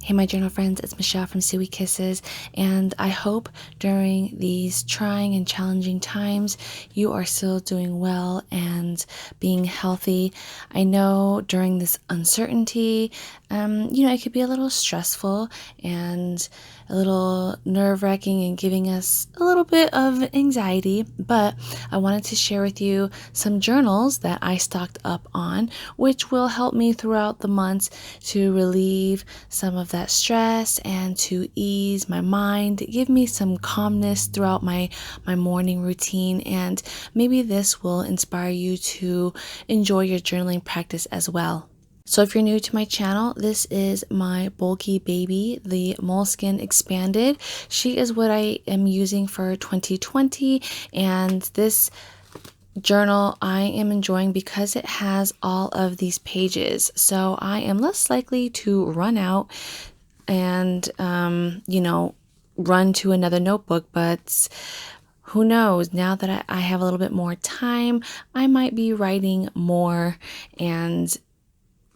Hey my journal friends, it's Michelle from Suey Kisses, and I hope during these trying and challenging times you are still doing well and being healthy. I know during this uncertainty, it could be a little stressful and a little nerve-wracking and giving us a little bit of anxiety, but I wanted to share with you some journals that I stocked up on, which will help me throughout the months to relieve some of that stress and to ease my mind, give me some calmness throughout my morning routine, and maybe this will inspire you to enjoy your journaling practice as well. So if you're new to my channel, this is my bulky baby, the Moleskine Expanded. She is what I am using for 2020, and this journal I am enjoying because it has all of these pages. So I am less likely to run out and, run to another notebook, but who knows, now that I have a little bit more time, I might be writing more and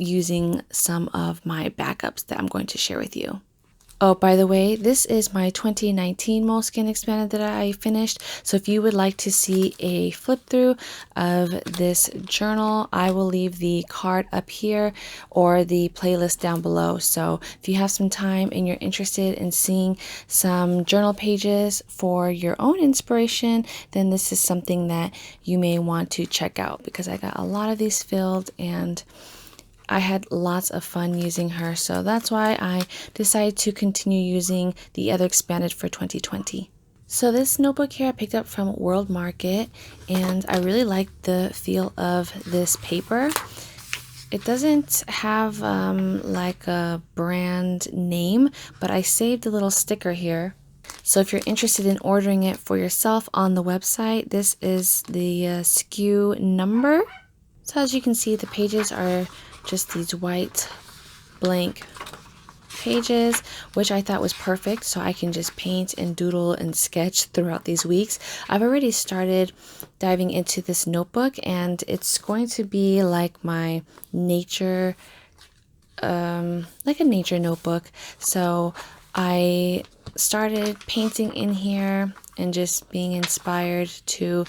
using some of my backups that I'm going to share with you. Oh, by the way, this is my 2019 Moleskine Expanded that I finished. So if you would like to see a flip through of this journal, I will leave the card up here or the playlist down below. So if you have some time and you're interested in seeing some journal pages for your own inspiration, then this is something that you may want to check out, because I got a lot of these filled and I had lots of fun using her, so that's why I decided to continue using the other Expanded for 2020. So this notebook here I picked up from World Market, and I really like the feel of this paper. It doesn't have like a brand name, but I saved a little sticker here. So if you're interested in ordering it for yourself on the website, this is the SKU number. So as you can see, the pages are just these white blank pages, which I thought was perfect, so I can just paint and doodle and sketch throughout these weeks. I've already started diving into this notebook, and it's going to be like my nature, like a nature notebook. So I started painting in here and just being inspired to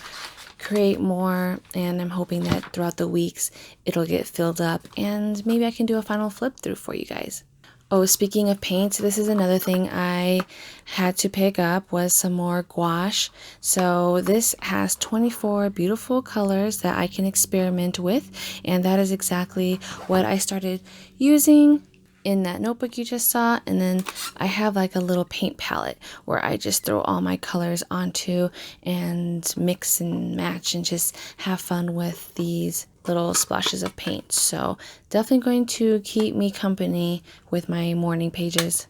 create more, and I'm hoping that throughout the weeks it'll get filled up and maybe I can do a final flip through for you guys. Oh, speaking of paint, this is another thing I had to pick up, was some more gouache. So this has 24 beautiful colors that I can experiment with, and that is exactly what I started using in that notebook you just saw. And then I have like a little paint palette where I just throw all my colors onto and mix and match and just have fun with these little splashes of paint. So definitely going to keep me company with my morning pages.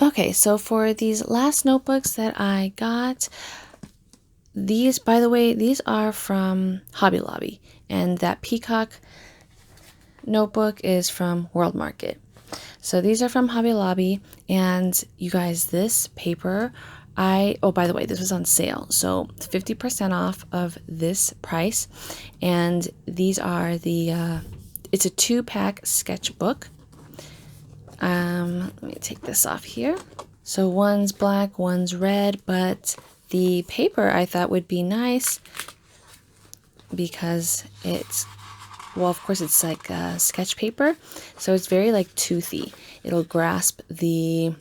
Okay, so for these last notebooks that I got, these, by the way, these are from Hobby Lobby, and that peacock notebook is from World Market. So these are from Hobby Lobby, and you guys, this paper, oh, by the way, this was on sale, so 50% off of this price, and these are the, it's a 2-pack sketchbook. Let me take this off here. So one's black, one's red, but the paper I thought would be nice because it's, well, of course it's like sketch paper, so it's very like toothy. It'll grasp the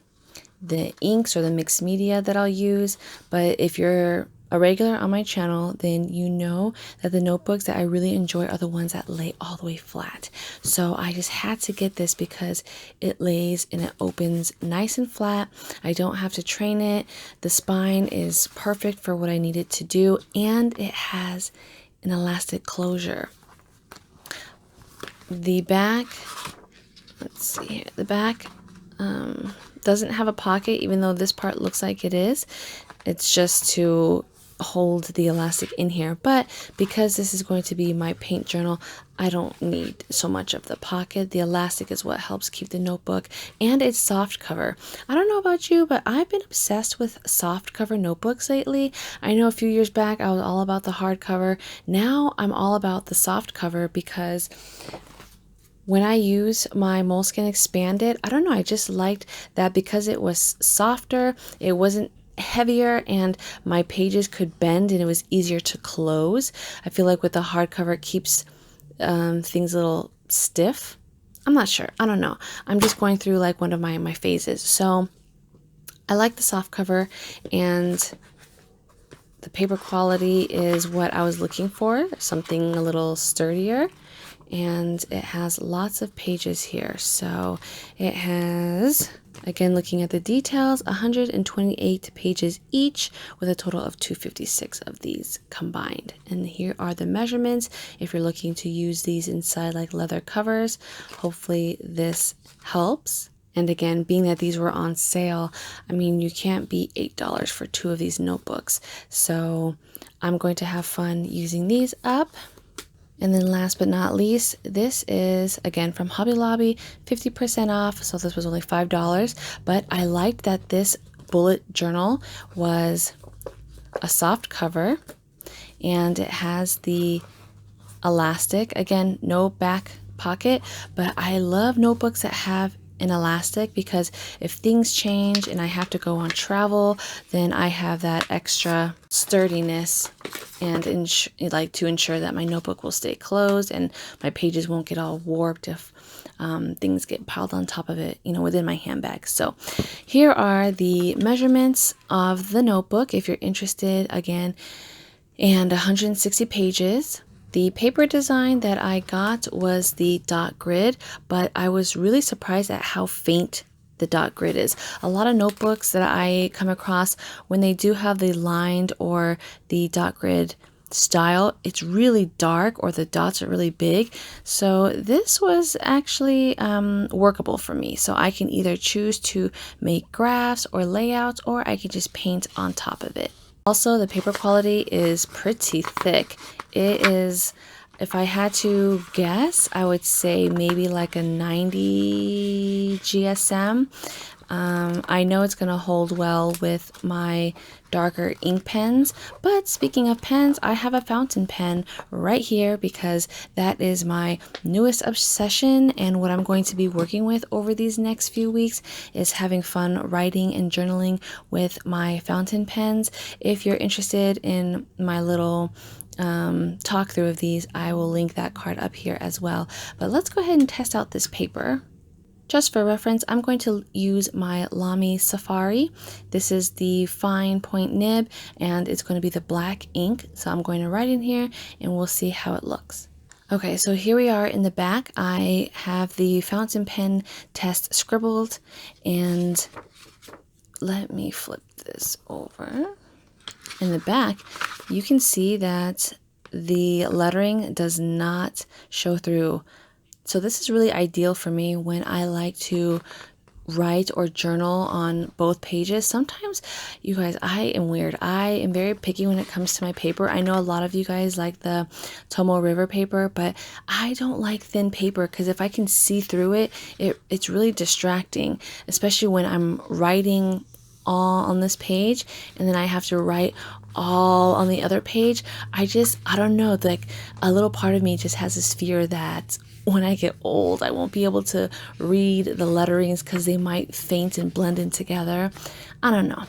inks or the mixed media that I'll use. But if you're a regular on my channel, then you know that the notebooks that I really enjoy are the ones that lay all the way flat. So I just had to get this because it lays and it opens nice and flat. I don't have to train it. The spine is perfect for what I need it to do, and it has an elastic closure. The back, let's see here, the back doesn't have a pocket, even though this part looks like it is. It's just to hold the elastic in here, but because this is going to be my paint journal, I don't need so much of the pocket. The elastic is what helps keep the notebook, and it's soft cover. I don't know about you, but I've been obsessed with soft cover notebooks lately. I know a few years back I was all about the hardcover. Now I'm all about the soft cover because When I use my moleskin expanded, I don't know, I just liked that because it was softer, it wasn't heavier, and my pages could bend and it was easier to close. I feel like with the hardcover it keeps things a little stiff. I'm not sure. I don't know. I'm just going through like one of my phases. So I like the soft cover, and the paper quality is what I was looking for, something a little sturdier. And it has lots of pages here. So it has, again, looking at the details, 128 pages each with a total of 256 of these combined. And here are the measurements if you're looking to use these inside like leather covers. Hopefully this helps. And again, being that these were on sale, I mean, you can't beat $8 for 2 of these notebooks. So I'm going to have fun using these up. And then last but not least, this is again from Hobby Lobby, 50% off. So this was only $5, but I liked that this bullet journal was a soft cover and it has the elastic. Again, no back pocket, but I love notebooks that have an elastic because if things change and I have to go on travel, then I have that extra sturdiness and to ensure that my notebook will stay closed and my pages won't get all warped if things get piled on top of it, within my handbag. So here are the measurements of the notebook if you're interested, again, and 160 pages. The paper design that I got was the dot grid, but I was really surprised at how faint the dot grid is. A lot of notebooks that I come across, when they do have the lined or the dot grid style, it's really dark or the dots are really big. So this was actually workable for me. So I can either choose to make graphs or layouts, or I can just paint on top of it. Also, the paper quality is pretty thick. It is, if I had to guess, I would say maybe like a 90 GSM. I know it's going to hold well with my darker ink pens, but speaking of pens, I have a fountain pen right here because that is my newest obsession, and what I'm going to be working with over these next few weeks is having fun writing and journaling with my fountain pens. If you're interested in my little talk through of these, I will link that card up here as well. But let's go ahead and test out this paper. Just for reference, I'm going to use my Lamy Safari. This is the fine point nib, and it's going to be the black ink. So I'm going to write in here, and we'll see how it looks. Okay, so here we are in the back. I have the fountain pen test scribbled, and let me flip this over. In the back, you can see that the lettering does not show through. So this is really ideal for me when I like to write or journal on both pages. Sometimes, you guys, I am weird. I am very picky when it comes to my paper. I know a lot of you guys like the Tomo River paper, but I don't like thin paper because if I can see through it, it's really distracting, especially when I'm writing all on this page and then I have to write all on the other page. I don't know, like a little part of me just has this fear that when I get old, I won't be able to read the letterings because they might faint and blend in together. I don't know.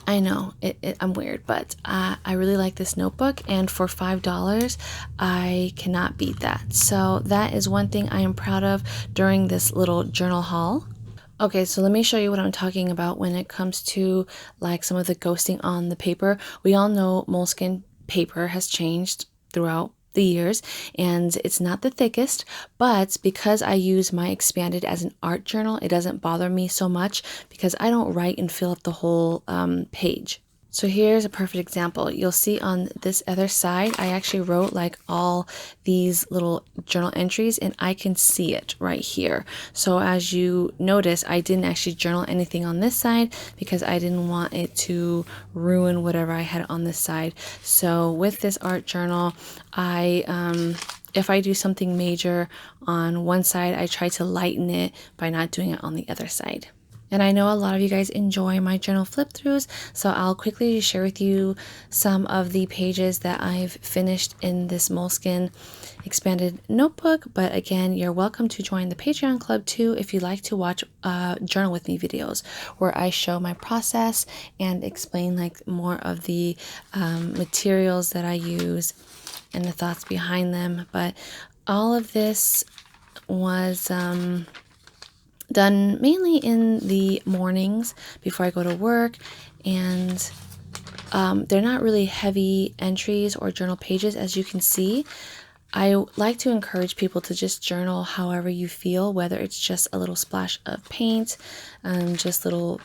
I know I'm weird, but I really like this notebook, and for $5, I cannot beat that. So that is one thing I am proud of during this little journal haul. Okay, so let me show you what I'm talking about when it comes to like some of the ghosting on the paper. We all know moleskin paper has changed throughout the years, and it's not the thickest, but because I use my expanded as an art journal, it doesn't bother me so much because I don't write and fill up the whole page. So here's a perfect example. You'll see on this other side, I actually wrote like all these little journal entries, and I can see it right here. So as you notice, I didn't actually journal anything on this side because I didn't want it to ruin whatever I had on this side. So with this art journal, if I do something major on one side, I try to lighten it by not doing it on the other side. And I know a lot of you guys enjoy my journal flip throughs, so I'll quickly share with you some of the pages that I've finished in this Moleskine expanded notebook. But again, you're welcome to join the Patreon club too if you'd like to watch journal with me videos where I show my process and explain like more of the materials that I use and the thoughts behind them. But all of this was done mainly in the mornings before I go to work, and they're not really heavy entries or journal pages, as you can see. I like to encourage people to just journal however you feel, whether it's just a little splash of paint, just little,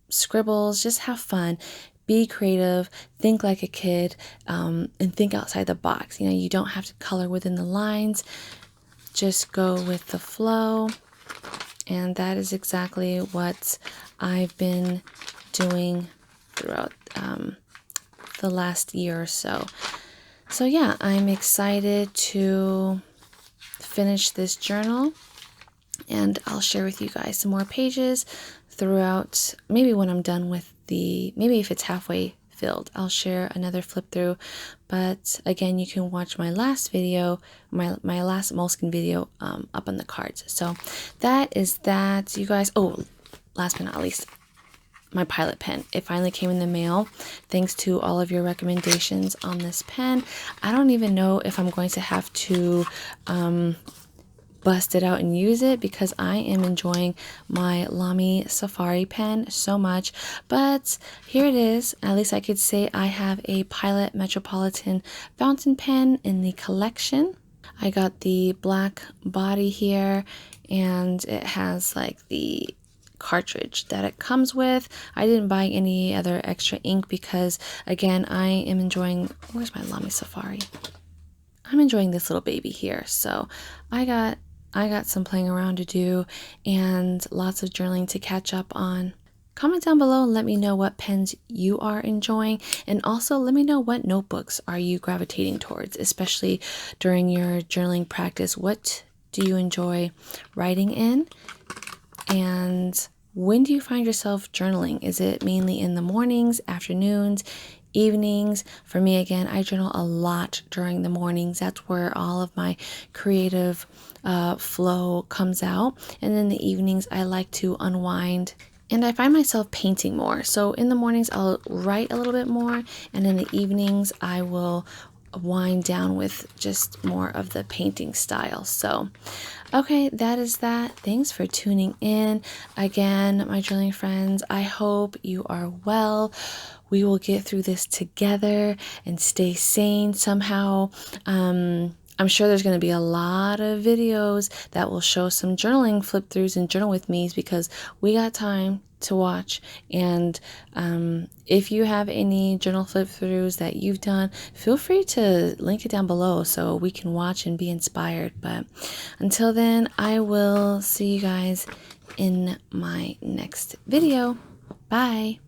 scribbles, just have fun. Be creative, think like a kid, and think outside the box. You don't have to color within the lines, just go with the flow. And that is exactly what I've been doing throughout the last year or so. So yeah, I'm excited to finish this journal, and I'll share with you guys some more pages throughout, maybe when I'm done with maybe if it's halfway filled, I'll share another flip through. But again, you can watch my last video, my last Moleskine video up on the cards. So that is that, you guys. Oh, last but not least, my Pilot pen. It finally came in the mail thanks to all of your recommendations on this pen. I don't even know if I'm going to have to bust it out and use it, because I am enjoying my Lamy Safari pen so much. But here it is. At least I could say I have a Pilot Metropolitan fountain pen in the collection. I got the black body here, and it has like the cartridge that it comes with. I didn't buy any other extra ink because, again, I am enjoying, where's my Lamy Safari? I'm enjoying this little baby here. So I got some playing around to do and lots of journaling to catch up on. Comment down below and let me know what pens you are enjoying, and also let me know what notebooks are you gravitating towards, especially during your journaling practice. What do you enjoy writing in? And when do you find yourself journaling? Is it mainly in the mornings, afternoons, evenings? For me, again, I journal a lot during the mornings. That's where all of my creative flow comes out. And in the evenings, I like to unwind. And I find myself painting more. So in the mornings, I'll write a little bit more. And in the evenings, I will wind down with just more of the painting style. So okay, that is that. Thanks for tuning in. Again, my journaling friends, I hope you are well. We will get through this together and stay sane somehow. I'm sure there's going to be a lot of videos that will show some journaling flip throughs and journal with me's, because we got time to watch. And if you have any journal flip throughs that you've done, feel free to link it down below so we can watch and be inspired. But until then, I will see you guys in my next video. Bye.